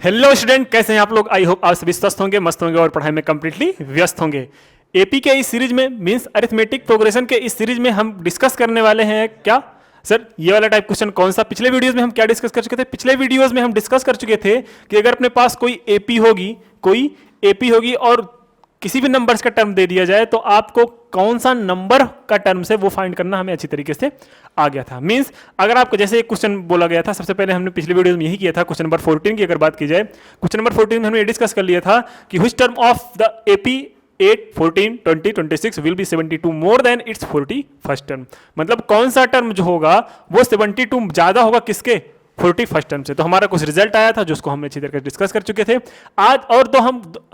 Hello student, कैसे हैं आप लोग। आई होप आप सभी स्वस्थ होंगे, मस्त होंगे और पढ़ाई में कंप्लीटली व्यस्त होंगे। एपी के इस सीरीज में मींस अरिथमेटिक प्रोग्रेशन के इस सीरीज में हम डिस्कस करने वाले हैं क्या सर, ये वाला टाइप क्वेश्चन कौन सा। पिछले वीडियोस में हम क्या डिस्कस कर चुके थे। पिछले वीडियोस में हम डिस्कस कर चुके थे कि अगर अपने पास कोई एपी होगी और किसी भी नंबर्स का टर्म दे दिया जाए तो आपको कौन सा नंबर का टर्म से वो फाइंड करना हमें अच्छी तरीके से आ गया था। मींस अगर आपको जैसे एक क्वेश्चन बोला गया था, सबसे पहले हमने पिछले वीडियो में यही किया था। क्वेश्चन नंबर 14 की अगर बात की जाए, क्वेश्चन नंबर 14 में हमने डिस्कस कर लिया था कि which term of the AP 8, 14, 20, 26 will be 72 more than it's 41st term. मतलब कौन सा टर्म जो होगा वो 72 ज्यादा होगा किसके, 41st टर्म से। तो हमारा कुछ रिजल्ट आया था जिसको हम अच्छी तरह डिस्कस कर चुके थे आज। और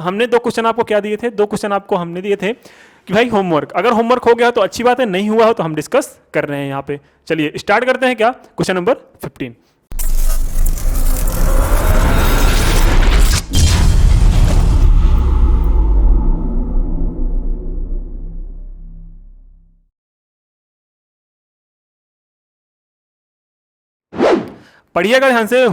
हमने दो क्वेश्चन आपको क्या दिए थे, दो क्वेश्चन आपको हमने दिए थे कि भाई होमवर्क, अगर होमवर्क हो गया तो अच्छी बात है, नहीं हुआ हो तो हम डिस्कस कर रहे हैं यहाँ पे। चलिए स्टार्ट करते हैं क्या, क्वेश्चन नंबर 15। पढ़िएगा ध्यान से।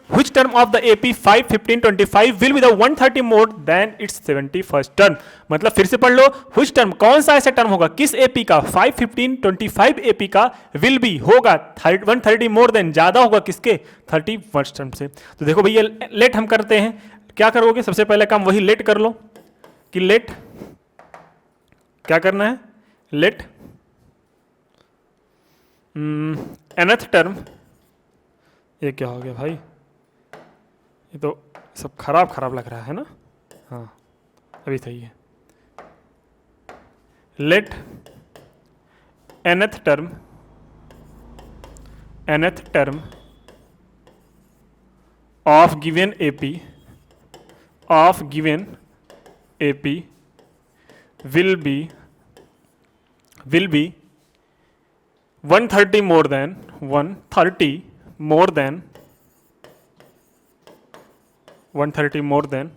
which term of the AP 5, 15, 25 will be the 130 more than its 71st term। मतलब फिर से पढ़ लो, which term, कौन सा ऐसा टर्म होगा किस AP का, 5, 15, 25 AP का will be होगा 130 more than, ज्यादा होगा किसके, 31st टर्म से। तो देखो भैया लेट हम करते हैं, क्या करोगे, सबसे पहले काम वही लेट कर लो कि लेट क्या करना है, लेट nth टर्म। ये क्या हो गया भाई, ये तो सब खराब लग रहा है ना। हाँ अभी सही है। Let nth term of given AP will be 130 more than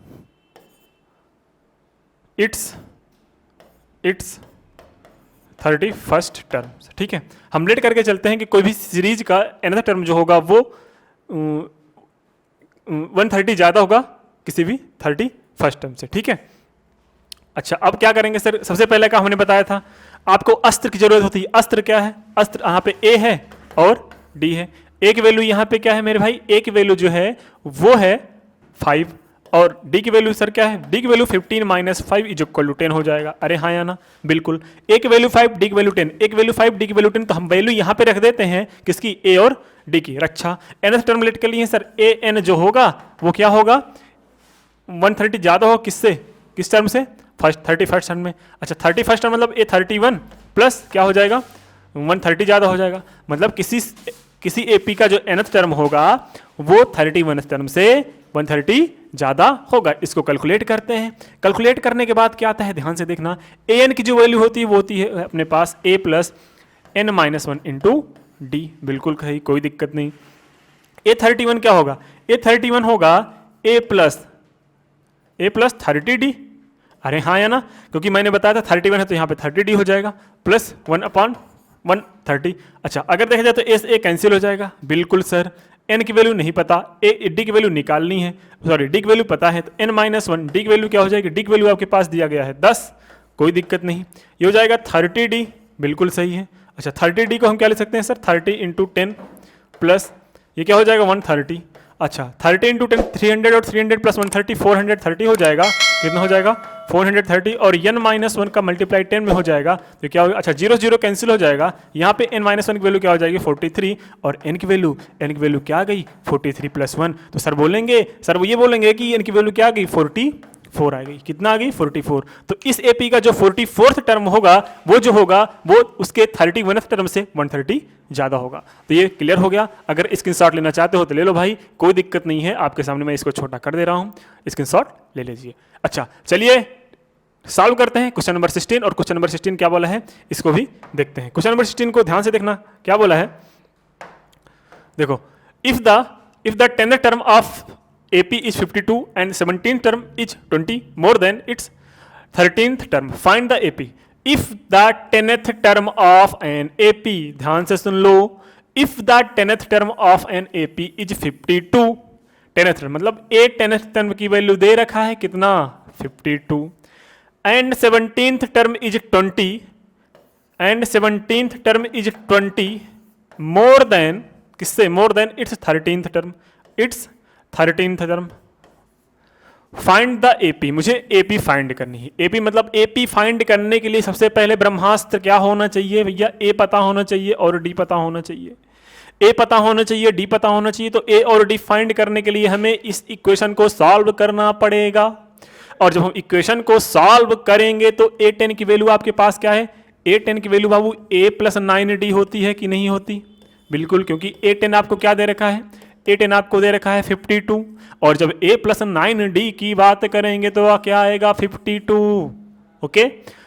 its 31st term. ठीक है, हम लेट करके चलते हैं कि कोई भी सीरीज का nth टर्म जो होगा वो 130 ज्यादा होगा किसी भी 31st टर्म से। ठीक है, अच्छा अब क्या करेंगे सर, सबसे पहले का हमने बताया था आपको अस्त्र की जरूरत होती है। अस्त्र क्या है, अस्त्र यहाँ पे ए है और डी है। ए की वैल्यू यहाँ पे क्या है मेरे भाई, ए की वैल्यू जो है वो है 5 और डी की वैल्यू सर क्या है, डी की value 15 minus 5 is equal to 10 हो जाएगा। अरे हाँ या ना, बिल्कुल। ए की वैल्यू 5, डी की वैल्यू 10, ए की वैल्यू 5, डी की वैल्यू 10, तो हम वैल्यू यहाँ पे रख देते हैं किसकी, ए और डी की। अच्छा nth टर्म लेट के लिए सर ए एन जो होगा वो क्या होगा, 130 ज्यादा हो किससे, किस टर्म से, 31st टर्म में। अच्छा 31st टर्म मतलब ए 31 प्लस क्या हो जाएगा, 130 ज्यादा हो जाएगा। मतलब किसी एपी का जो nth टर्म होगा वो 31 टर्म से 130 ज्यादा होगा। इसको कैलकुलेट करते हैं। कैलकुलेट करने के बाद क्या आता है, ध्यान से देखना। ए एन की जो वैल्यू होती है वो होती है अपने पास a plus n minus 1 into D. बिल्कुल सही, कोई दिक्कत नहीं। ए 31 क्या होगा, ए 31 होगा a प्लस 30d। अरे हाँ या ना, क्योंकि मैंने बताया था 31 है तो यहाँ पे 30d हो जाएगा प्लस 1/130। अच्छा अगर देखा जाए तो एस ए कैंसिल हो जाएगा। बिल्कुल सर, n की वैल्यू नहीं पता, डी की वैल्यू निकालनी है, सॉरी डी की वैल्यू पता है तो n माइनस 1, डी की वैल्यू क्या हो जाएगी, डी की वैल्यू आपके पास दिया गया है 10, कोई दिक्कत नहीं। ये हो जाएगा 30d, बिल्कुल सही है। अच्छा 30d को हम क्या ले सकते हैं सर, 30 इंटू 10 प्लस ये क्या हो जाएगा 130। अच्छा 30 इंटू 10 300 और 300 प्लस 130 430 हो जाएगा। कितना हो जाएगा 430 और n माइनस 1 का मल्टीप्लाई 10 में हो जाएगा तो क्या होगा, अच्छा 0 0 कैंसिल हो जाएगा। यहाँ पे n माइनस 1 की वैल्यू क्या हो जाएगी 43 और n की वैल्यू क्या आ गई 43 प्लस 1। तो सर वो ये बोलेंगे कि n की वैल्यू क्या आ गई 44 आ गई। कितना आ गई 44। तो इस एपी का जो 44th टर्म होगा वो उसके 31th टर्म से 130 ज्यादा होगा। तो ये क्लियर हो गया। अगर स्क्रीनशॉट लेना चाहते हो तो ले लो भाई, कोई दिक्कत नहीं है। आपके सामने मैं इसको छोटा कर दे रहा हूं, स्क्रीनशॉट ले लीजिए। अच्छा चलिए सॉल्व करते हैं क्वेश्चन नंबर 16। और क्वेश्चन नंबर 16 क्या बोला है इसको भी देखते हैं। क्वेश्चन नंबर 16 को ध्यान से देखना, क्या बोला है देखो, if the 10th term of AP is 52 and 17th term is 20 more than its 13th term, find the AP। if the 10th term of an AP, ध्यान से सुन लो, if the 10th term of an AP is 52 10th term, मतलब ए 10th term की value दे रखा है कितना 52, and 17th term is 20, and 17th term is 20 more than, किससे, more than it's 13th term, it's 13th term. Find the AP, मुझे AP find करनी है। AP मतलब एपी फाइंड करने के लिए सबसे पहले ब्रह्मास्त्र क्या होना चाहिए भैया, ए पता होना चाहिए और डी पता होना चाहिए। ए पता होना चाहिए, डी पता होना चाहिए, तो ए और डी फाइंड करने के लिए हमें इस इक्वेशन को सॉल्व करना पड़ेगा। और जब हम इक्वेशन को सॉल्व करेंगे तो ए 10 की वैल्यू आपके पास क्या है, ए 10 की वैल्यू बाबू ए प्लस 9d होती है कि नहीं होती, बिल्कुल, क्योंकि ए 10 आपको क्या दे रखा है, ए 10 आपको दे रखा है 52, और जब a प्लस 9d की बात करेंगे तो क्या आएगा 52, ओके।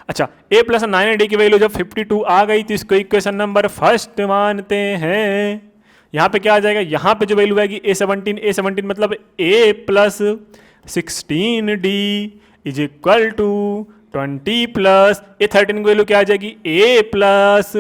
अच्छा, a प्लस 9d की वैल्यू जब 52 आ गई तो इसको इक्वेशन नंबर फर्स्ट मानते हैं। यहाँ पे क्या आ जाएगा, यहाँ पे जो वैल्यू आएगी a17 मतलब a plus 16d is equal to 20 plus a13 की वैल्यू क्या आ जाएगी a प्लस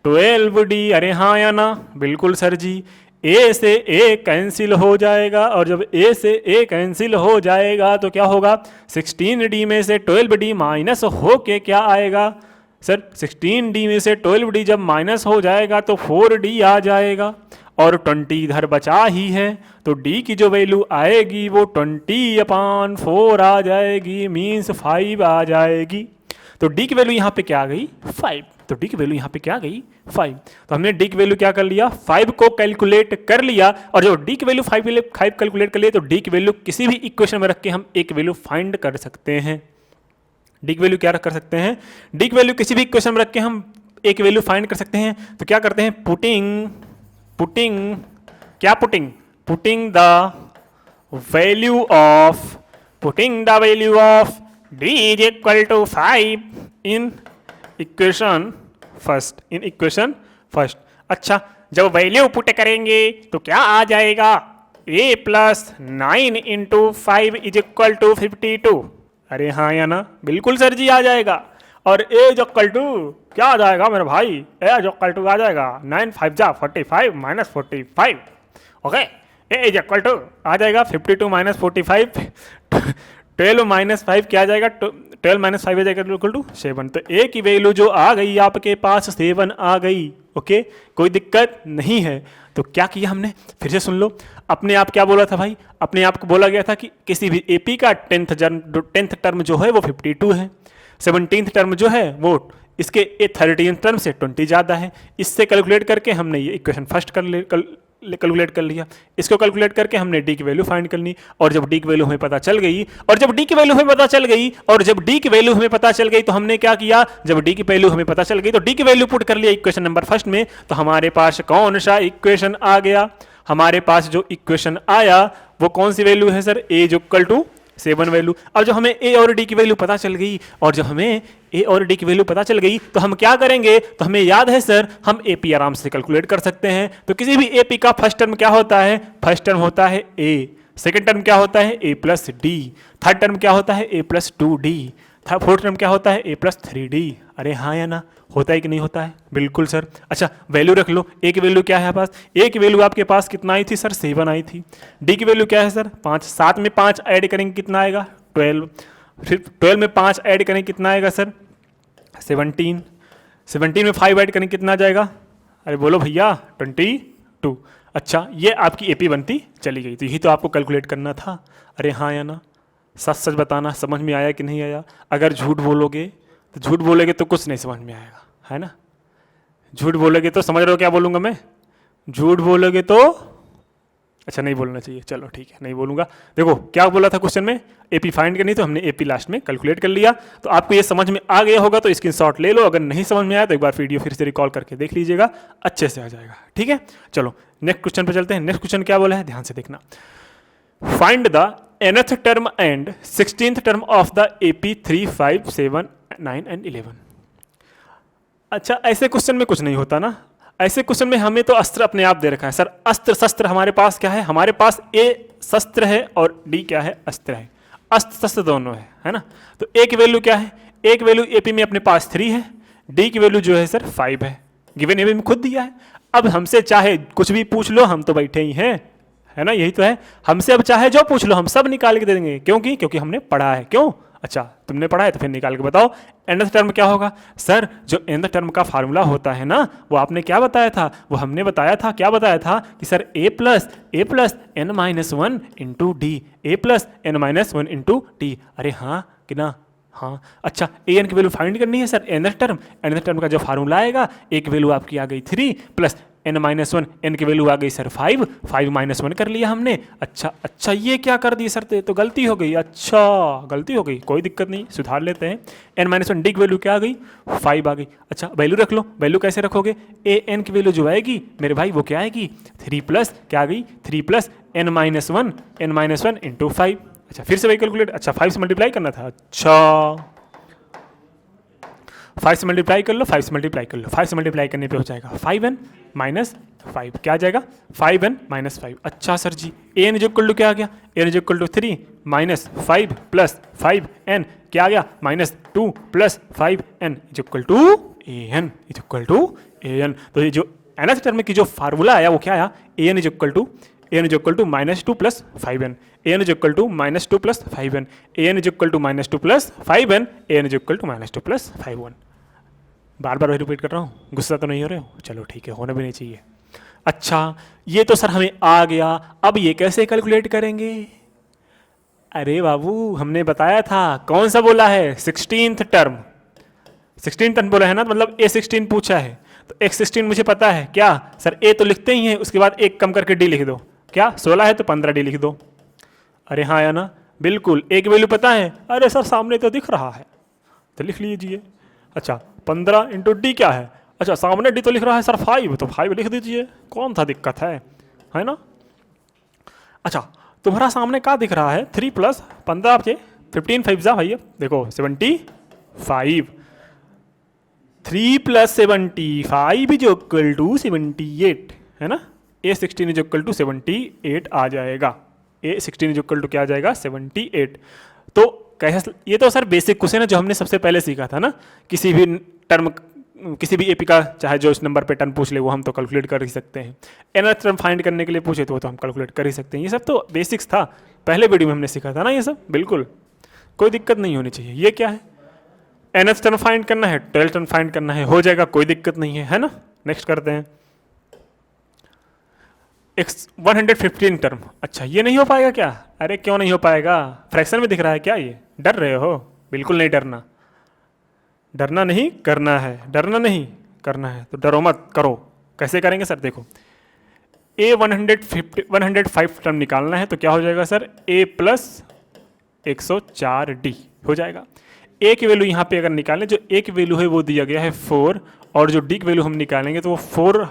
12d। अरे हाँ या ना, बिल्कुल सर जी, ए से ए कैंसिल हो जाएगा, और जब ए से ए कैंसिल हो जाएगा तो क्या होगा, 16d में से 12d माइनस हो के क्या आएगा सर, 16d में से 12d जब माइनस हो जाएगा तो 4d आ जाएगा, और 20 इधर बचा ही है, तो d की जो वैल्यू आएगी वो 20/4 आ जाएगी, मीन्स 5 आ जाएगी। तो d की वैल्यू यहाँ पे क्या आ गई 5, तो d की वैल्यू यहाँ पे क्या आ गई 5। तो हमने d की वैल्यू क्या कर लिया, 5 को कैलकुलेट कर लिया, और जब d की वैल्यू 5 कैलकुलेट कर लिया तो d की वैल्यू किसी भी इक्वेशन में रख के हम एक वैल्यू फाइंड कर सकते हैं। d की वैल्यू क्या कर सकते हैं, d की वैल्यू किसी भी इक्वेशन में रख के हम एक वैल्यू फाइंड कर सकते हैं। तो क्या करते हैं, putting the value of d is equal to 5 in equation first. अच्छा, जब वैल्यू पुट करेंगे तो क्या आ जाएगा, a plus 9 into 5 is equal to 52। अरे हाँ या ना, बिल्कुल सर जी आ जाएगा। और a जो इक्वल टू क्या आ जाएगा मेरे भाई, a जो इक्वल टू आ जाएगा 9 5 जा 45 minus 45, okay. a is equal to आ जाएगा 52 माइनस 45, 12 माइनस 5 क्या आ जाएगा, 12 माइनस 5 आ जाएगा इक्वल टू 7। तो a की वैल्यू जो आ गई आपके पास 7 आ गई, ओके, कोई दिक्कत नहीं है। तो क्या किया हमने, फिर से सुन लो, अपने आप क्या बोला था भाई, अपने आप को बोला गया था कि किसी भी एपी का 10th टर्म जो है वो 52 है, 17th टर्म जो है वो इसके 13th टर्म से 20 ज़्यादा है। इससे कैलकुलेट करके हमने ये इक्वेशन फर्स्ट कैलकुलेट कर लिया, इसको कैलकुलेट करके हमने डी की वैल्यू फाइंड करनी, और जब डी की वैल्यू हमें पता चल गई, तो हमने क्या किया, जब डी की वैल्यू हमें पता चल गई तो डी की वैल्यू पुट कर लिया इक्वेशन नंबर फर्स्ट में। तो हमारे पास कौन सा इक्वेशन आ गया, हमारे पास जो इक्वेशन आया वो कौन सी वैल्यू है सर, ए जो इक्वल टू 7 वैल्यू। अब जब हमें ए और डी की वैल्यू पता चल गई, और जब हमें ए और डी की वैल्यू पता चल गई तो हम क्या करेंगे, तो हमें याद है सर, हम एपी आराम से कैलकुलेट कर सकते हैं। तो किसी भी एपी का फर्स्ट टर्म क्या होता है, फर्स्ट टर्म होता है ए, सेकंड टर्म क्या होता है ए प्लस डी, थर्ड टर्म क्या होता है ए प्लस 2d, फोर्थ टर्म क्या होता है ए प्लस 3d। अरे हाँ या ना, होता है कि नहीं होता है, बिल्कुल सर। अच्छा, वैल्यू रख लो, ए की वैल्यू क्या है पास, ए की वैल्यू आपके पास कितना आई थी सर 7 आई थी, डी की वैल्यू क्या है सर 5, 7 में 5 ऐड करेंगे कितना आएगा 12, फिर 12 में 5 ऐड करेंगे कितना आएगा सर 17, 17 में 5 ऐड करेंगे कितना आ जाएगा, अरे बोलो भैया 22। अच्छा, ये आपकी एपी बनती चली गई, तो यही तो आपको कैलकुलेट करना था। अरे हाँ या ना, सच सच बताना, समझ में आया कि नहीं आया। अगर झूठ बोलोगे तो कुछ नहीं समझ में आएगा, है ना। झूठ बोलोगे तो समझ रहे हो क्या बोलूँगा मैं, झूठ बोलोगे तो, अच्छा नहीं बोलना चाहिए, चलो ठीक है नहीं बोलूँगा। देखो क्या बोला था क्वेश्चन में, एपी फाइंड करनी, तो हमने एपी लास्ट में कैलकुलेट कर लिया। तो आपको ये समझ में आ गया होगा तो स्क्रीनशॉट ले लो, अगर नहीं समझ में आया तो एक बार वीडियो फिर से रिकॉल करके देख लीजिएगा, अच्छे से आ जाएगा, ठीक है। चलो नेक्स्ट क्वेश्चन पे चलते हैं। नेक्स्ट क्वेश्चन क्या बोला है, ध्यान से देखना। Find the nth term and 16th term of the AP 3, 5, 7, 9 and 11। अच्छा, ऐसे क्वेश्चन में कुछ नहीं होता ना, ऐसे क्वेश्चन में हमें तो अस्त्र अपने आप दे रखा है सर, अस्त्र शस्त्र हमारे पास क्या है, हमारे पास ए शस्त्र है और डी क्या है अस्त्र है, अस्त्र शस्त्र दोनों है ना। तो ए की वैल्यू क्या है, ए की वैल्यू एपी में अपने पास 3 है, डी की वैल्यू जो है सर 5 है, गिवन एपी में खुद दिया है। अब हमसे चाहे कुछ भी पूछ लो, हम तो बैठे ही हैं, है ना, यही तो है। हमसे अब चाहे जो पूछ लो हम सब निकाल के दे देंगे, क्योंकि हमने पढ़ा है। क्यों? अच्छा तुमने पढ़ा है तो फिर निकाल के बताओ। nth टर्म क्या होगा सर? जो nth टर्म का फार्मूला होता है ना, वो आपने क्या बताया था? वो हमने बताया था, क्या बताया था कि sir a plus n minus one into D, A plus N minus one into D. अरे हाँ कि ना? हाँ। अच्छा ए एन की वैल्यू फाइंड करनी है सर, nth टर्म का जो फार्मूला आएगा, एक वैल्यू आपकी आ गई 3 plus n minus one, N की वैल्यू आ गई सर 5 माइनस वन कर लिया हमने। अच्छा ये क्या कर दिए सर? तो गलती हो गई। अच्छा गलती हो गई, कोई दिक्कत नहीं, सुधार लेते हैं। n माइनस वन डी की वैल्यू क्या आ गई? 5 आ गई। अच्छा वैल्यू रख लो। वैल्यू कैसे रखोगे? ए एन की वैल्यू जो आएगी मेरे भाई वो क्या आएगी? 3 प्लस क्या आ गई? 3 plus n minus one into 5। अच्छा फिर से वही कैलकुलेट। अच्छा 5 से मल्टीप्लाई करना था। अच्छा 5 से मल्टीप्लाई कर लो, 5 से मल्टीप्लाई कर लो। 5 से मल्टीप्लाई करने पे हो जाएगा 5n माइनस 5, क्या आ जाएगा? 5n minus 5। अच्छा sir ji N is equal to क्या आ गया? N is equal to 3 minus 5 plus 5n क्या आ गया? Minus 2 plus 5n is equal to an is equal to an। तो ये जो nth टर्म की जो फार्मूला आया वो क्या आया? an is equal to minus 2 plus 5n, an is equal to minus 2 plus 5n, an is equal to minus 2 plus 5n, an is equal to minus 2 plus 5n। बार बार वही repeat कर रहा हूँ, गुस्सा तो नहीं हो रहे हो? चलो ठीक है, होना भी नहीं चाहिए। अच्छा ये तो सर हमें आ गया, अब ये कैसे कैलकुलेट करेंगे? अरे बाबू हमने बताया था, कौन सा बोला है? 16th टर्म, 16th टर्म बोला है ना, मतलब A16 पूछा है, तो X16 मुझे पता है। क्या सर? A तो लिखते ही हैं, उसके बाद एक कम करके D लिख दो। क्या 16 है तो 15D लिख दो। अरे हाँ या ना? बिल्कुल। एक वैल्यू पता है? अरे सर सामने तो दिख रहा है, तो लिख लीजिए। अच्छा 15 इंटू डी क्या है? अच्छा सामने डी तो लिख रहा है सर 5, तो 5 लिख दीजिए, कौन सा दिक्कत है ना? अच्छा तुम्हारा सामने क्या दिख रहा है? 3 प्लस 15 आपके 15 5 जा भैया, देखो 75, 3 प्लस 75 इज इक्वल टू 78, है ना? A16 इज इक्वल टू 78 आ जाएगा। A16 इज इक्वल टू क्या आ जाएगा? 78। तो कैसे? ये तो सर बेसिक क्वेश्चन है जो हमने सबसे पहले सीखा था ना। किसी भी टर्म, किसी भी एपी का चाहे जो इस नंबर पे टर्म पूछ ले वो हम तो कैलकुलेट कर ही सकते हैं। nth टर्म फाइंड करने के लिए पूछे तो वो तो हम कैलकुलेट कर ही सकते हैं। ये सब तो बेसिक्स था, पहले वीडियो में हमने सीखा था ना ये सब। बिल्कुल कोई दिक्कत नहीं होनी चाहिए। ये क्या है? nth टर्म फाइंड करना है, 12th टर्म फाइंड करना है, हो जाएगा, कोई दिक्कत नहीं है ना? नेक्स्ट करते हैं 115 टर्म। अच्छा ये नहीं हो पाएगा क्या? अरे क्यों नहीं हो पाएगा? फ्रैक्शन में दिख रहा है क्या? ये डर रहे हो? बिल्कुल नहीं डरना, डरना नहीं करना है, डरना नहीं करना है, तो डरो मत, करो। कैसे करेंगे सर? देखो A105 टर्म निकालना है तो क्या हो जाएगा सर? A प्लस 104D हो जाएगा। A की वैल्यू यहाँ पे अगर निकालें, जो A की वैल्यू है वो दिया गया है 4, और जो D की वैल्यू हम निकालेंगे तो वो 4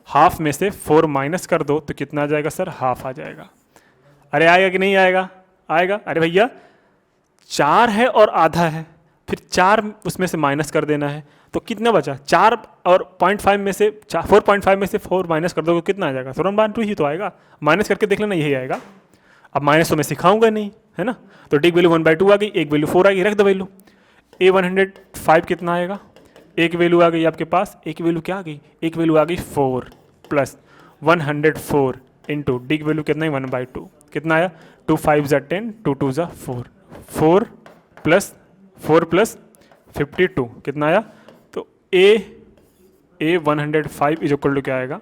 हाफ में से 4 माइनस कर दो तो कितना आ जाएगा सर? हाफ आ जाएगा। अरे आएगा कि नहीं आएगा? आएगा। अरे भैया 4 है और आधा है, फिर 4 उसमें से माइनस कर देना है, तो कितना बचा? 4 और 0.5 में से 4.5 में से 4 माइनस कर दो तो कितना आ जाएगा? 1/2 ही तो आएगा। माइनस करके देख लेना, यही आएगा। अब माइनस तो मैं सिखाऊंगा नहीं, है ना? तो डी वैल्यू 1/2 आ गई, एक वैल्यू 4 आ गई, रख दो वैल्यू। A105 कितना आएगा? एक वैल्यू आ गई आपके पास, एक वैल्यू क्या आ गई? एक वैल्यू आ गई 4 प्लस 104 इंटू डी की वैल्यू कितना है? 1/2। कितना आया? 2 5 ज़ा 10, 2 2 ज़ा 4, 4 प्लस 52 कितना आया? तो A105 इज इक्वल टू क्या आएगा?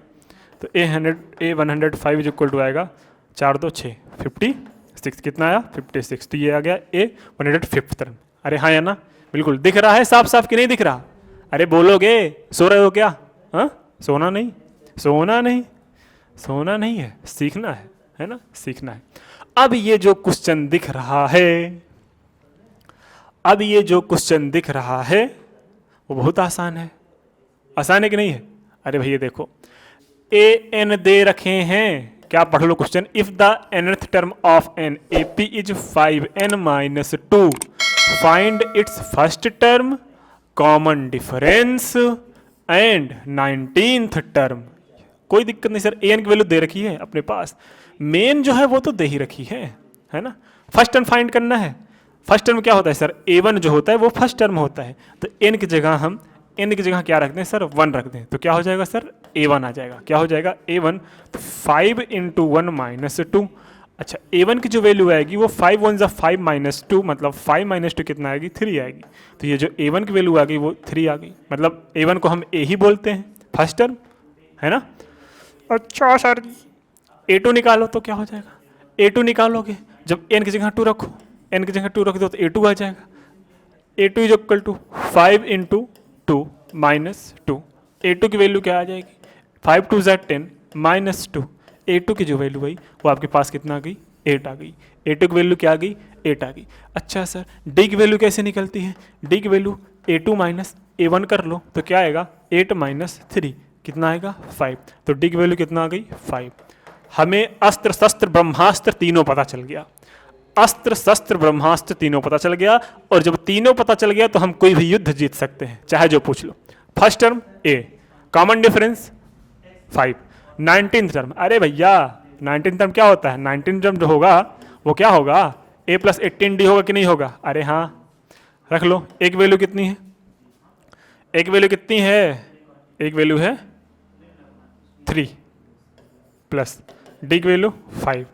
तो A105 इज इक्वल टू आएगा 4 2 6 56। कितना आया? 56। तो ये आ गया A105 टर्म। अरे हाँ या ना? बिल्कुल दिख रहा है साफ साफ कि नहीं दिख रहा? अरे बोलोगे? सो रहे हो क्या? हाँ सोना नहीं, सोना नहीं, सोना नहीं है, सीखना है ना? सीखना है। अब ये जो क्वेश्चन दिख रहा है, अब ये जो क्वेश्चन दिख रहा है वो बहुत आसान है। आसान है कि नहीं है? अरे भैया देखो an दे रखे हैं, क्या पढ़ लो question. If the nth term of an AP is 5n minus 2, find its first term, common difference and 19th term. कोई दिक्कत नहीं सर, an की वैल्यू दे रखी है अपने पास, मेन जो है वो तो दे ही रखी है ना? फर्स्ट टर्म फाइंड करना है। फर्स्ट टर्म क्या होता है सर? A1 जो होता है वो फर्स्ट टर्म होता है, तो n की जगह हम n की जगह क्या रख दें सर? 1 रख दें, तो क्या हो जाएगा सर? A1 आ जाएगा। क्या हो जाएगा? A1। तो 5 इंटू 1 माइनस 2। अच्छा, A1 की जो वैल्यू आएगी वो 5 1 जा 5 माइनस 2, मतलब 5 माइनस 2 कितना आएगी? 3 आएगी। तो ये जो A1 की वैल्यू आ गई वो 3 आ गई, मतलब A1 को हम A ही बोलते हैं, फर्स्ट टर्म, है ना? अच्छा सर जी, A2 निकालो तो क्या हो जाएगा? A2 निकालोगे जब n की जगह 2 रखो, n की जगह 2 रख दो तो A2 आ जाएगा। A2 is equal to 5 into 2 minus 2। A2 की वैल्यू क्या आ जाएगी? 5 2 ज़ा 10 माइनस 2। A2 की जो वैल्यू आई वो आपके पास कितना आ गई? 8 आ गई। A2 की वैल्यू क्या आ गई? 8 आ गई। अच्छा सर, D की वैल्यू कैसे निकलती है? D की वैल्यू A2 माइनस A1 कर लो तो क्या आएगा? 8 माइनस 3 कितना आएगा? 5। तो D की वैल्यू कितना आ गई? 5। हमें अस्त्र शस्त्र ब्रह्मास्त्र तीनों पता चल गया। अस्त्र शस्त्र ब्रह्मास्त्र तीनों पता चल गया, और जब तीनों पता चल गया तो हम कोई भी युद्ध जीत सकते हैं, चाहे जो पूछ लो। First term A, common difference 5। 19th term, अरे भैया 19th टर्म क्या होता है? 19th टर्म जो होगा वो क्या होगा? A प्लस 18D होगा कि नहीं होगा? अरे हाँ, रख लो। एक वैल्यू कितनी है? एक वैल्यू कितनी है? एक वैल्यू है 3 प्लस D की वैल्यू 5,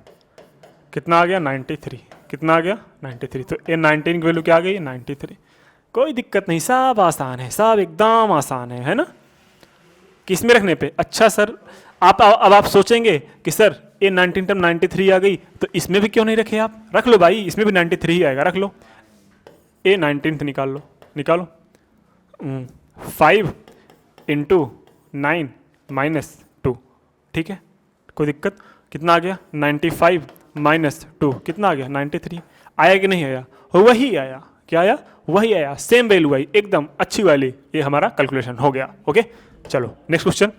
कितना आ गया? 93। कितना आ गया? 93। तो A19 की वैल्यू क्या आ गई? 93। कोई दिक्कत नहीं, सब आसान है, सब एकदम आसान है ना? किस में रखने पे? अच्छा सर, अब आप सोचेंगे कि सर A19 टर्म 93 आ गई तो इसमें भी क्यों नहीं रखे आप? रख लो भाई, इसमें भी 93 ही आएगा, रख लो। A19 निकाल लो, निकालो। 5 इंटू 9 माइनस 2, ठीक है, कोई दिक्कत? कितना आ गया? 95 माइनस 2 कितना आ गया? 93। आया कि नहीं आया? वही आया। क्या आया? वही आया, सेम वैल्यू आई, एकदम अच्छी वाली। ये हमारा कैलकुलेशन हो गया। ओके, चलो नेक्स्ट क्वेश्चन।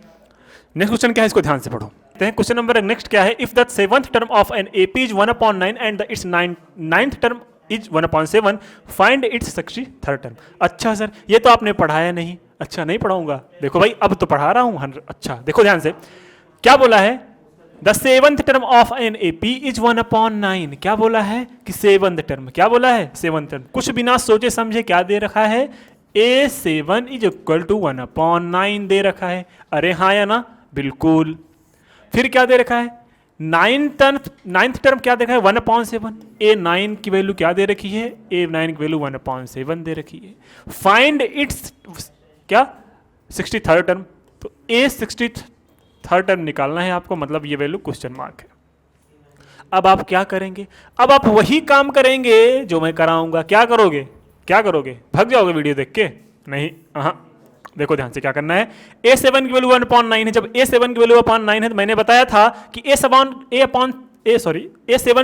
नेक्स्ट क्वेश्चन क्या है, इसको ध्यान से पढ़ो। क्वेश्चन नंबर नेक्स्ट क्या है? If the 7th term of an AP is 1/9 and its 9th term is 1/7, find its 63rd term. अच्छा सर, ये तो आपने पढ़ाया नहीं। अच्छा, नहीं पढ़ाऊंगा, देखो भाई अब तो पढ़ा रहा हूं। अच्छा देखो ध्यान से, क्या बोला है? The 7th term of an AP is 1/9। क्या बोला है? कि 7th टर्म। क्या बोला है? 7th term. कुछ बिना सोचे समझे क्या दे रखा है? A7 इज इक्वल टू 1/9 दे रखा है। अरे हाँ या ना? बिल्कुल। फिर क्या दे रखा है? 9th टर्म क्या देखा है? 1/7। A9 की वैल्यू क्या दे रखी है? A9 की वैल्यू 1/7 दे रखी है। फाइंड इट्स क्या? 63rd term. तो A63rd टर्म निकालना है आपको, मतलब ये वैल्यू क्वेश्चन मार्क है। अब आप क्या करेंगे? अब आप वही काम करेंगे जो मैं कराऊंगा। क्या करोगे? क्या करोगे? भाग जाओगे वीडियो देख के? नहीं, हाँ, देखो ध्यान से क्या करना है। A7 की वैल्यू 1/9 है। जब A7 की वैल्यू 1/9 है तो मैंने बताया था कि A7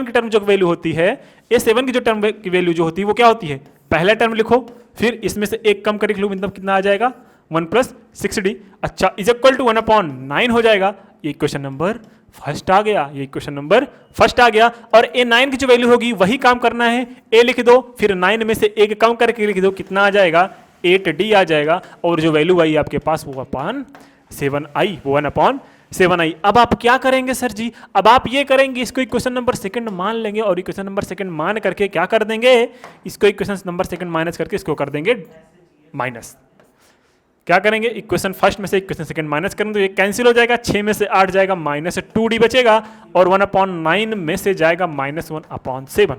की टर्म जो वैल्यू होती है, A7 की जो टर्म की वैल्यू जो होती है वो क्या होती है? पहला टर्म लिखो, फिर इसमें से एक कम कर लिख लो, मतलब कितना आ जाएगा? 1 प्लस 6D। अच्छा, इज इक्वल टू 1/9 हो जाएगा। ये क्वेश्चन नंबर फर्स्ट आ गया। ये क्वेश्चन नंबर फर्स्ट आ गया। और A9 की जो वैल्यू होगी वही काम करना है। A लिख दो, फिर 9 में से एक कम करके लिख दो, कितना आ जाएगा? 8D आ जाएगा। और जो वैल्यू आई आपके पास वो 1/7 आई, वो 1/7 आई। अब आप क्या करेंगे सर जी? अब आप ये करेंगे, इसको इक्वेशन नंबर सेकंड मान लेंगे, और इक्वेशन नंबर सेकंड मान करके क्या कर देंगे? इसको इक्वेशन नंबर सेकंड माइनस करके इसको कर देंगे माइनस। क्या करेंगे? इक्वेशन फर्स्ट में से इक्वेशन सेकंड माइनस करेंगे तो ये कैंसिल हो जाएगा। 6 में से 8 जाएगा, माइनस 2D बचेगा, और 1/9 में से जाएगा -1/7।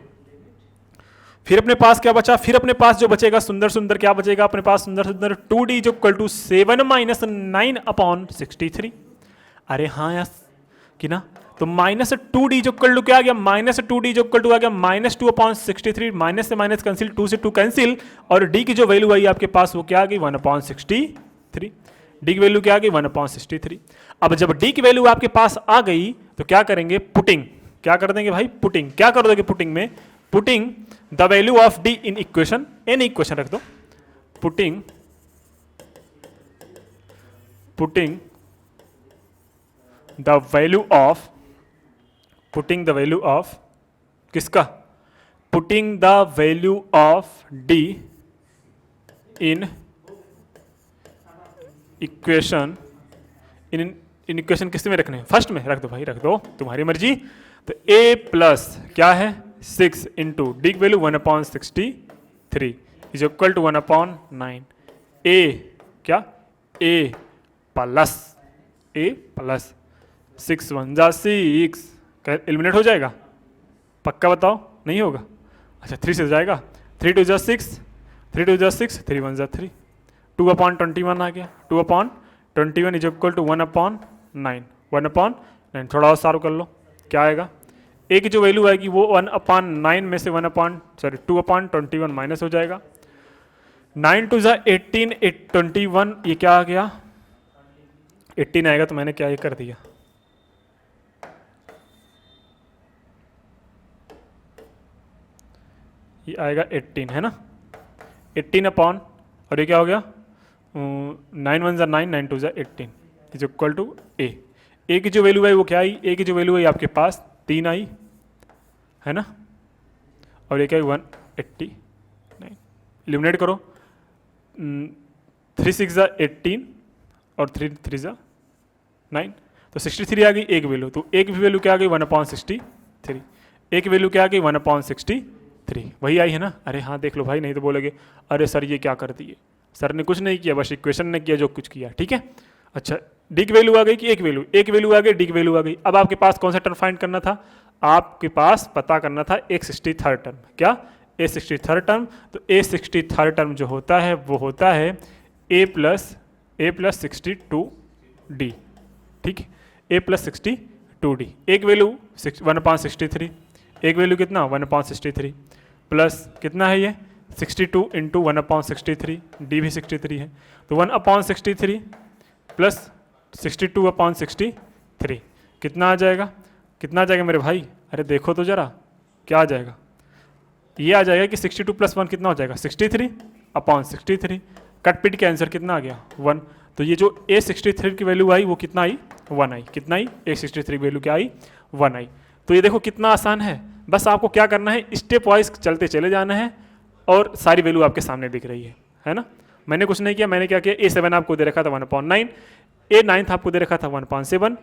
फिर अपने पास क्या बचा? फिर अपने पास जो बचेगा सुंदर सुंदर क्या बचेगा अपने पास? सुंदर सुंदर 2D जो इक्वल टू 7 - 9/63। अरे हाँ यार, कि ना? तो -2D जो इक्वल टू क्या आ गया? -2D जो इक्वल टू आ गया -2/63। माइनस से माइनस कैंसिल, 2 से 2 कैंसिल, और D की जो वैल्यू आई आपके पास वो क्या आ गई? 1/63। D की वैल्यू क्या आ गई? 1/63। अब जब D की वैल्यू आपके पास आ गई तो क्या करेंगे? पुटिंग। क्या कर देंगे भाई? पुटिंग। क्या कर दोगे पुटिंग में? Putting the value of D in equation, any equation रख दो। पुटिंग द वैल्यू ऑफ किसका? Putting the value of D in equation, in equation किस में रखने हैं? फर्स्ट में रख दो भाई, रख दो, तुम्हारी मर्जी। तो A प्लस क्या है? 6 इंटू D की value 1/63 is equal to 1/9। A क्या? A प्लस ए प्लस 6 1 जा 6 एलिमिनेट हो जाएगा, पक्का बताओ नहीं होगा? अच्छा 3 से जाएगा, 3 2 जा 6, 3 2 जा 6, 3 1 जा 3, 2/21 आ गया, 2/21 इज इक्वल टू 1/9, 1/9। थोड़ा और सारू कर लो, क्या आएगा? ए की जो वैल्यू आएगी वो 1/9 में से 2/21 माइनस हो जाएगा। 9 2 जा 18, 21 ये क्या आ गया? 18 आएगा, तो मैंने क्या ये कर दिया, ये आएगा 18 है ना, 18 अपॉन, और ये क्या हो गया? 9 1 जा 9, 9 2 जा 18 इज इक्वल टू ए। ए की जो वैल्यू आई वो क्या आई? ए की जो वैल्यू आई आपके पास 3 आई है ना, और ये क्या है? 189। एलिमिनेट करो, 3 6 जा 18 और 3 3 जा 9, तो 63 आ गई एक वैल्यू। तो एक वैल्यू क्या आ गई? 1/63। एक वैल्यू क्या आ गई? 1/63, वही आई है ना? अरे हाँ देख लो भाई, नहीं तो बोलोगे अरे सर ये क्या कर दिए, सर ने कुछ नहीं किया, बस इक्वेशन ने किया जो कुछ किया, ठीक है। अच्छा डी की वैल्यू आ गई कि एक वैल्यू आ गई, डी की वैल्यू आ गई। अब आपके पास कौन सा टर्म फाइंड करना था? आपके पास पता करना था एक 63rd टर्म। क्या? ए 63rd टर्म। तो ए 63rd टर्म जो होता है वो होता है ए प्लस 62d, ठीक है, ए प्लस 62d। एक वैल्यू 1/63, एक वैल्यू कितना? 1/63 प्लस कितना है ये? 62 इंटू 1/63, डी भी 63 है, तो 1/63 प्लस 62/63 कितना आ जाएगा? कितना आ जाएगा मेरे भाई? अरे देखो तो जरा, क्या आ जाएगा? ये आ जाएगा कि 62 प्लस 1 कितना हो जाएगा? 63/63। कट पिट के आंसर कितना आ गया? 1। तो ये जो ए 63 की वैल्यू आई वो कितना आई? 1 आई। कितना आई? ए 63 की वैल्यू क्या आई? 1 आई। तो ये देखो कितना आसान है, बस आपको क्या करना है, स्टेप वाइज चलते चले जाना है, और सारी वैल्यू आपके सामने दिख रही है ना। मैंने कुछ नहीं किया, मैंने क्या किया, A7 आपको दे रखा था 1/9, A9 आपको दे रखा था 1/7,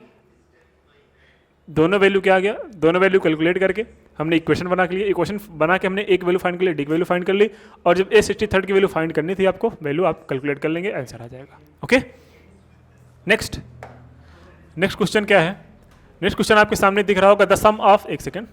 दोनों वैल्यू क्या आ गया? दोनों वैल्यू कैलकुलेट करके हमने इक्वेशन बना के लिए, इक्वेशन बना के हमने एक वैल्यू फाइंड कर ली, डी की वैल्यू फाइंड कर ली, और जब A63 की वैल्यू फाइंड करनी थी आपको, वैल्यू आप कैलकुलेट कर लेंगे, आंसर आ जाएगा। ओके, नेक्स्ट क्वेश्चन क्या है? नेक्स्ट क्वेश्चन आपके सामने दिख रहा होगा, द सम ऑफ, एक second,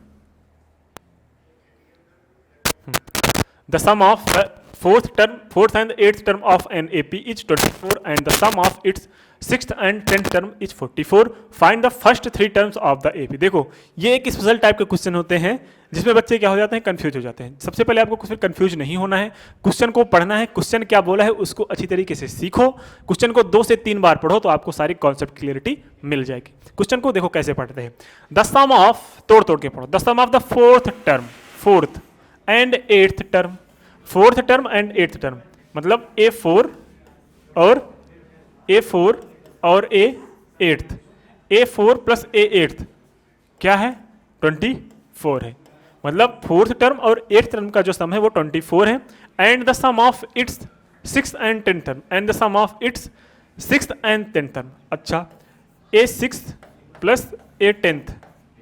the sum of the fourth and eighth term of an AP is 24 and the sum of its sixth and 10th term is 44. Find the first 3 terms of the AP. देखो ये एक special type के question होते हैं जिसमें बच्चे क्या हो जाते हैं? कंफ्यूज हो जाते हैं। सबसे पहले आपको कुछ कंफ्यूज नहीं होना है, क्वेश्चन को पढ़ना है, क्वेश्चन क्या बोला है उसको अच्छी तरीके से सीखो, क्वेश्चन को 2 से 3 बार पढ़ो तो आपको सारी कॉन्सेप्ट क्लियरिटी मिल जाएगी। क्वेश्चन को देखो कैसे पढ़ते हैं, द सम ऑफ, तोड़ तोड़ के पढ़ो, the sum of the fourth term, fourth and eighth term, fourth term and eighth term, मतलब A4 और A8, A4 प्लस A8 क्या है? 24 है, मतलब फोर्थ टर्म और एट्थ टर्म का जो सम है वो 24 है। And the sum of its sixth and tenth term, and the sum of its sixth and tenth term. अच्छा A6 plus A10th,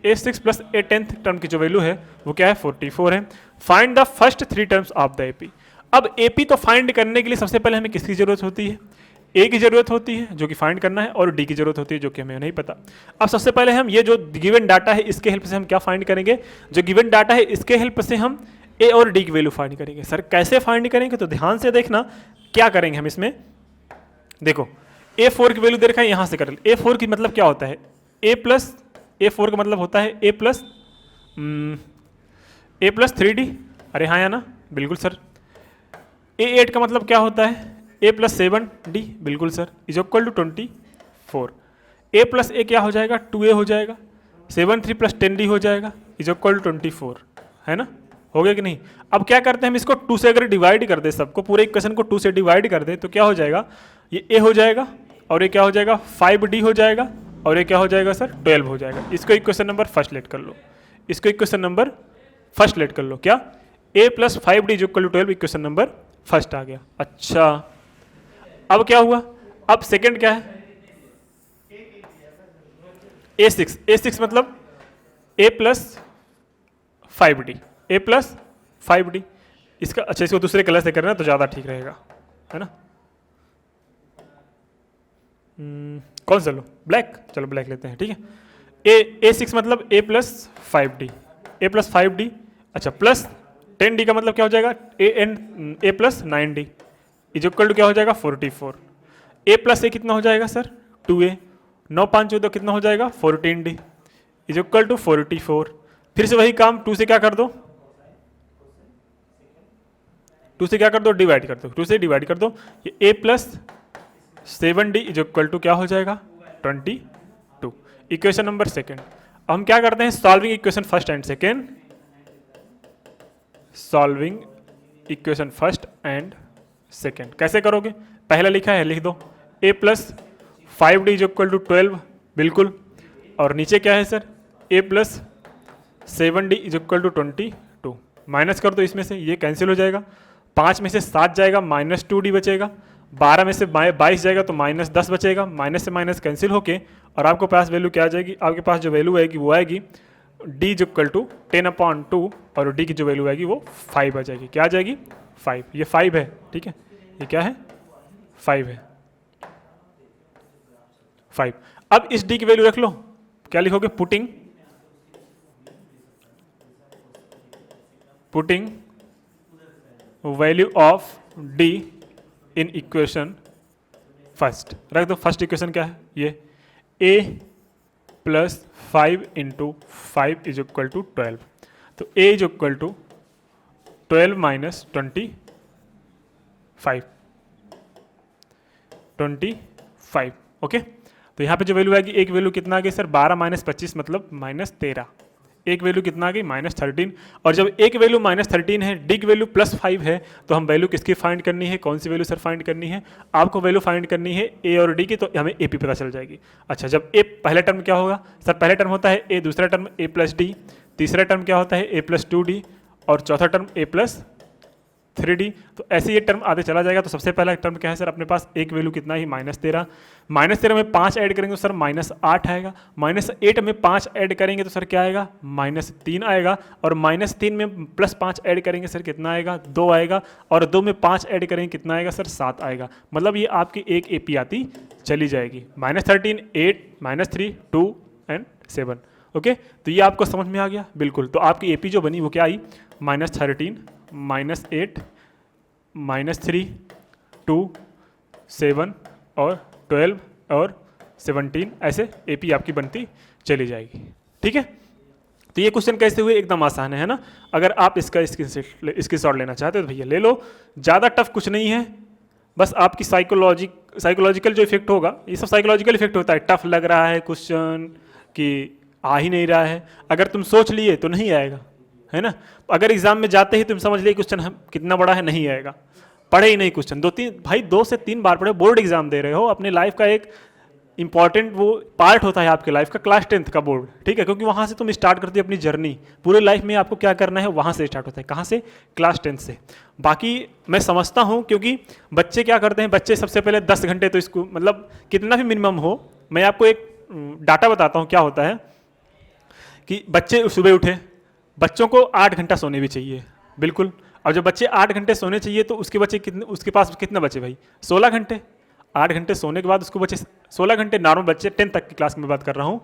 A6 plus A10th term की जो वैल्यू है वो क्या है? 44 है। Find the first 3 terms of the AP। अब AP तो फाइंड करने के लिए सबसे पहले हमें किसकी जरूरत होती है? A की जरूरत होती है जो कि फाइंड करना है, और D की जरूरत होती है जो कि हमें नहीं पता। अब सबसे पहले हम ये जो गिवन डाटा है इसके हेल्प से हम क्या फाइंड करेंगे? जो गिवन डाटा है इसके हेल्प से हम A और D की वैल्यू फाइंड करेंगे। सर कैसे फाइंड करेंगे? तो ध्यान से देखना क्या करेंगे हम इसमें। देखो A4 की वैल्यू दे रखा है, यहां से कर ले। A4 की मतलब क्या होता है? A4 का मतलब होता है A प्लस 3D। अरे हाँ या ना? बिल्कुल सर। A8 का मतलब क्या होता है? A plus 7D। बिल्कुल sir. Is equal to 24। A plus A क्या हो जाएगा? 2A हो जाएगा। 7 3 प्लस 10D हो जाएगा, इज इक्वल टू 24, है ना? हो गया कि नहीं? अब क्या करते हैं हम इसको 2 से अगर डिवाइड कर दे, सबको पूरे इक्वेशन को 2 से डिवाइड कर दे तो क्या हो जाएगा? ये A हो जाएगा, और ये क्या हो जाएगा? 5D हो जाएगा, और ये क्या हो जाएगा सर? 12 हो जाएगा। इसको इक्वेशन नंबर फर्स्ट लेट कर लो, इसको इक्वेशन नंबर फर्स्ट लेट कर लो। क्या? A plus 5D is equal to 12 equation number first आ गया। अच्छा अब क्या हुआ? अब सेकंड क्या है? A6 मतलब A plus 5D, A plus 5D। इसका अच्छा इसको दूसरे कलर से करना तो ज़्यादा ठीक रहेगा, है ना? कौन सा लो, ब्लैक, चलो ब्लैक लेते हैं, ठीक है। A6 मतलब A plus 5D, A plus 5D, अच्छा प्लस 10D का मतलब क्या हो जाएगा, A plus 9D is equal to क्या हो जाएगा 44। A प्लस A कितना हो जाएगा सर 2A, 9 5 14 कितना हो जाएगा 14D इज इक्वल टू 44। फिर से वही काम 2 से क्या कर दो, 2 से क्या कर दो, डिवाइड कर दो, 2 से डिवाइड कर दो, ये A plus 7D is equal to क्या हो जाएगा 22। Equation number second. अब हम क्या करते हैं, solving equation first and second, solving equation first and second कैसे करोगे, पहला लिखा है लिख दो, A plus 5D is equal to 12, बिल्कुल, और नीचे क्या है sir A plus 7D is equal to 22, minus कर दो इसमें से, ये कैंसिल हो जाएगा, 5 में से 7 जाएगा माइनस 2D बचेगा, 12 में से 22 जाएगा तो माइनस 10 बचेगा, माइनस से माइनस कैंसिल होके और आपको पास वैल्यू क्या आ जाएगी, आपके पास जो वैल्यू आएगी वो आएगी D इज इक्वल टू 10/2 और D की जो वैल्यू आएगी वो 5 आ जाएगी, क्या आ जाएगी 5, ये 5 है, ठीक है, ये क्या है 5 है, 5। अब इस D की वैल्यू रख लो, क्या लिखोगे, putting value of D in equation first, रख दो, फर्स्ट इक्वेशन क्या है ये A plus 5 into 5 is equal to 12, तो A is equal to 12 minus 25, 25, okay. तो यहाँ पे जो वैल्यू आएगी, एक वैल्यू कितना आ गई सर 12 माइनस 25 मतलब माइनस 13, एक वैल्यू कितना आ गई माइनस 13, और जब एक वैल्यू माइनस 13 है, डी की वैल्यू प्लस 5 है, तो हम वैल्यू किसकी फाइंड करनी है, कौन सी वैल्यू सर फाइंड करनी है, आपको वैल्यू फाइंड करनी है ए और डी की, तो हमें ए पी पता चल जाएगी। अच्छा, जब ए पहला टर्म क्या होगा सर, पहला टर्म होता है ए, दूसरा टर्म ए प्लस डी, तीसरा टर्म क्या होता है ए प्लस 2D, और चौथा टर्म ए प्लस 3D। तो ऐसे ये टर्म आगे चला जाएगा। तो सबसे पहला टर्म क्या है सर, अपने पास एक वैल्यू कितना ही माइनस 13, माइनस 13 में 5 ऐड करेंगे तो सर माइनस 8 आएगा, माइनस 8 में 5 ऐड करेंगे तो सर क्या आएगा माइनस 3 आएगा, और माइनस 3 में प्लस 5 ऐड करेंगे सर कितना आएगा 2 आएगा, और 2 में 5 ऐड करेंगे कितना आएगा सर 7 आएगा। मतलब ये आपकी एक AP आती चली जाएगी, माइनस 13, 8, माइनस 3, 2 एंड 7। ओके, तो ये आपको समझ में आ गया बिल्कुल। तो आपकी AP जो बनी वो क्या आई, माइनस 13, माइनस 8, माइनस 3, 2, 7 और 12 और 17, ऐसे AP आपकी बनती चली जाएगी। ठीक है, तो ये क्वेश्चन कैसे हुए, एकदम आसान है ना। अगर आप इसका स्क्रीनशॉट लेना चाहते हो तो भैया ले लो, ज़्यादा टफ कुछ नहीं है, बस आपकी साइकोलॉजिकल जो इफेक्ट होगा, ये सब साइकोलॉजिकल इफेक्ट होता है। टफ लग रहा है क्वेश्चन कि आ ही नहीं रहा है, अगर तुम सोच लिए तो नहीं आएगा, है ना। अगर एग्जाम में जाते ही तुम समझ लिए क्वेश्चन कितना बड़ा है, नहीं आएगा, पढ़े ही नहीं क्वेश्चन, 2 से 3 बार पढ़े, बोर्ड एग्जाम दे रहे हो, अपने लाइफ का एक इंपॉर्टेंट वो पार्ट होता है आपके लाइफ का, क्लास 10th का बोर्ड, ठीक है, क्योंकि वहाँ से तुम स्टार्ट करते हो अपनी जर्नी, पूरे लाइफ में आपको क्या करना है वहाँ से स्टार्ट होता है। कहाँ से, क्लास 10th से। बाकी मैं समझता हूँ, क्योंकि बच्चे क्या करते हैं, बच्चे सबसे पहले 10 घंटे तो इसको, मतलब कितना भी मिनिमम हो, मैं आपको एक डाटा बताता हूँ क्या होता है कि बच्चे सुबह उठे, बच्चों को 8 घंटा सोने भी चाहिए, बिल्कुल। और जब बच्चे 8 घंटे सोने चाहिए तो उसके पास कितने बचे भाई, 16 घंटे। 8 घंटे सोने के बाद उसको बचे 16 घंटे, नॉर्मल बच्चे 10 तक की क्लास में बात कर रहा हूँ।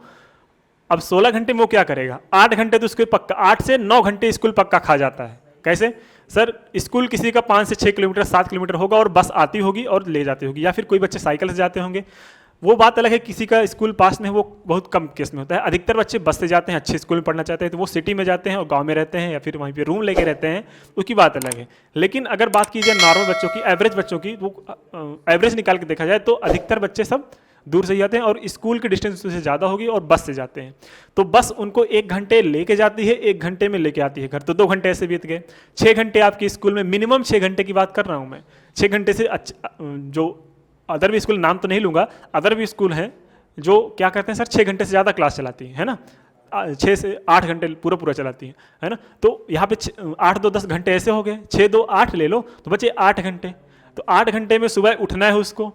अब 16 घंटे में वो क्या करेगा, 8 घंटे तो उसके पक्का, 8 से 9 घंटे स्कूल पक्का खा जाता है। कैसे सर, स्कूल किसी का 5 से 6 किलोमीटर 7 किलोमीटर होगा और बस आती होगी और ले जाती होगी, या फिर कोई बच्चे साइकिल से जाते होंगे, वो बात अलग है। किसी का स्कूल पास में, वो बहुत कम केस में होता है। अधिकतर बच्चे बस से जाते हैं, अच्छे स्कूल में पढ़ना चाहते हैं तो वो सिटी में जाते हैं और गांव में रहते हैं, या फिर वहीं पे रूम लेके रहते हैं, उसकी बात अलग है। लेकिन अगर बात की जाए नॉर्मल बच्चों की, एवरेज बच्चों की, वो एवरेज निकाल के देखा जाए तो अधिकतर बच्चे सब दूर से जाते हैं, और स्कूल की डिस्टेंस से ज़्यादा होगी और बस से जाते हैं। तो बस उनको 1 घंटे लेके जाती है, 1 घंटे में लेके आती है घर, तो 2 घंटे ऐसे बीत गए। 6 घंटे आपके स्कूल में, मिनिमम 6 घंटे की बात कर रहा हूँ मैं। 6 घंटे से जो अदर भी स्कूल, नाम तो नहीं लूँगा, अदर भी स्कूल हैं जो क्या करते हैं सर, 6 घंटे से ज़्यादा क्लास चलाती है ना, 6 से 8 घंटे पूरा चलाती है ना। तो यहाँ पे 8 2 10 घंटे ऐसे हो गए, 6 2 8 ले लो तो बचे 8 घंटे। तो 8 घंटे में सुबह उठना है उसको,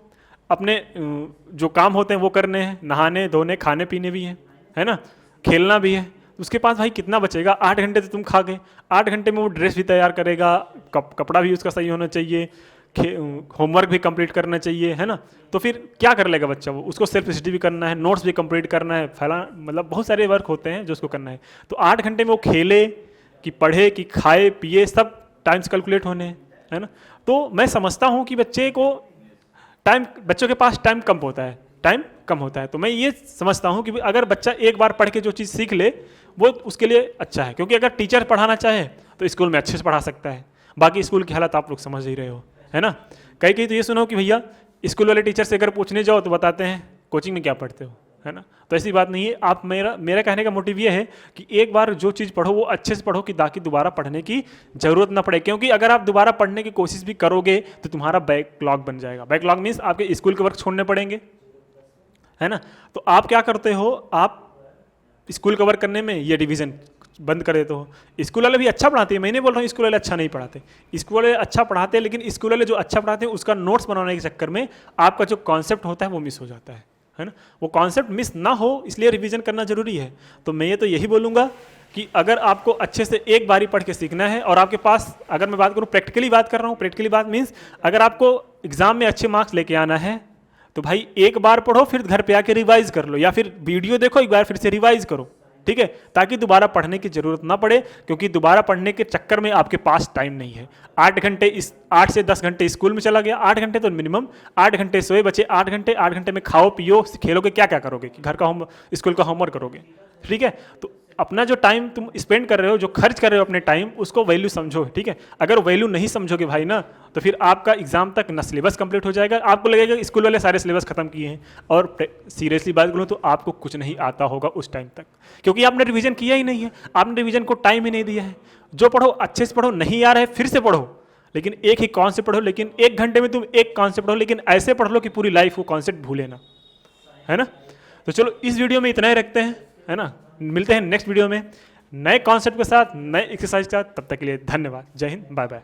अपने जो काम होते हैं वो करने हैं, नहाने धोने, खाने पीने भी हैं, है ना, खेलना भी है। उसके पास भाई कितना बचेगा, 8 घंटे तो तुम खा गए। 8 घंटे में वो ड्रेस भी तैयार करेगा, कपड़ा भी उसका सही होना चाहिए, होमवर्क भी कंप्लीट करना चाहिए, है ना। तो फिर क्या कर लेगा बच्चा, वो उसको सेल्फ स्टडी भी करना है, नोट्स भी कंप्लीट करना है, फैला मतलब बहुत सारे वर्क होते हैं जो उसको करना है। तो 8 घंटे में वो खेले कि पढ़े कि खाए पिए, सब टाइम्स कैलकुलेट होने हैं, है ना। तो मैं समझता हूँ कि बच्चों के पास टाइम कम होता है। तो मैं ये समझता हूँ कि अगर बच्चा एक बार पढ़ के जो चीज़ सीख ले वो उसके लिए अच्छा है, क्योंकि अगर टीचर पढ़ाना चाहे तो स्कूल में अच्छे से पढ़ा सकता है। बाकी स्कूल की हालत आप लोग समझ ही रहे हो, है ना। कई तो ये सुनो कि भैया स्कूल वाले टीचर से अगर पूछने जाओ तो बताते हैं कोचिंग में क्या पढ़ते हो, है ना। तो ऐसी बात नहीं है। आप मेरा कहने का मोटिव ये है कि एक बार जो चीज़ पढ़ो वो अच्छे से पढ़ो कि ताकि दोबारा पढ़ने की ज़रूरत ना पड़े, क्योंकि अगर आप दोबारा पढ़ने की कोशिश भी करोगे तो तुम्हारा बैकलॉग बन जाएगा। बैकलॉग मीन्स आपके स्कूल के वर्क छोड़ने पड़ेंगे, है ना। तो आप क्या करते हो, आप स्कूल कवर करने में ये डिवीज़न बंद कर देते हो। स्कूल वाले भी अच्छा पढ़ाते हैं, मैं नहीं बोल रहा हूँ स्कूल वाले अच्छा नहीं पढ़ाते, स्कूल वाले अच्छा पढ़ाते हैं, लेकिन स्कूल वाले जो अच्छा पढ़ाते हैं उसका नोट्स बनाने के चक्कर में आपका जो कॉन्सेप्ट होता है वो मिस हो जाता है ना। वो कॉन्सेप्ट मिस ना हो इसलिए रिवीजन करना जरूरी है। तो मैं ये तो यही बोलूँगा कि अगर आपको अच्छे से एक बारी पढ़ के सीखना है और आपके पास, अगर मैं बात करूँ प्रैक्टिकली बात कर रहा हूँ, प्रैक्टिकली बात मीन्स अगर आपको एग्जाम में अच्छे मार्क्स लेके आना है तो भाई एक बार पढ़ो फिर घर पे आके रिवाइज कर लो, या फिर वीडियो देखो एक बार फिर से रिवाइज करो, ठीक है, ताकि दोबारा पढ़ने की जरूरत ना पड़े। क्योंकि दोबारा पढ़ने के चक्कर में आपके पास टाइम नहीं है। 8 से 10 घंटे स्कूल में चला गया, 8 घंटे तो मिनिमम, 8 घंटे सोए बचे 8 घंटे, 8 घंटे में खाओ पियो खेलोगे, क्या क्या करोगे कि घर का स्कूल का होमवर्क करोगे, ठीक है। तो अपना जो टाइम तुम स्पेंड कर रहे हो, जो खर्च कर रहे हो अपने टाइम, उसको वैल्यू समझो, ठीक है। अगर वैल्यू नहीं समझोगे भाई ना, तो फिर आपका एग्जाम तक न सिलेबस कंप्लीट हो जाएगा, आपको लगेगा स्कूल वाले सारे सिलेबस खत्म किए हैं, और सीरियसली बात करूँ तो आपको कुछ नहीं आता होगा उस टाइम तक, क्योंकि आपने रिवीजन किया ही नहीं है, आपने रिवीजन को टाइम ही नहीं दिया है। जो पढ़ो अच्छे से पढ़ो, नहीं आ रहा है फिर से पढ़ो, लेकिन एक ही कॉन्सेप्ट पढ़ो, लेकिन 1 घंटे में तुम एक कॉन्सेप्ट पढ़ो, लेकिन ऐसे पढ़ लो कि पूरी लाइफ वो कॉन्सेप्ट भूले ना, है ना। तो चलो इस वीडियो में इतना ही रखते हैं, है ना। मिलते हैं नेक्स्ट वीडियो में नए कॉन्सेप्ट के साथ, नए एक्सरसाइज के साथ। तब तक के लिए धन्यवाद। जय हिंद, बाय बाय।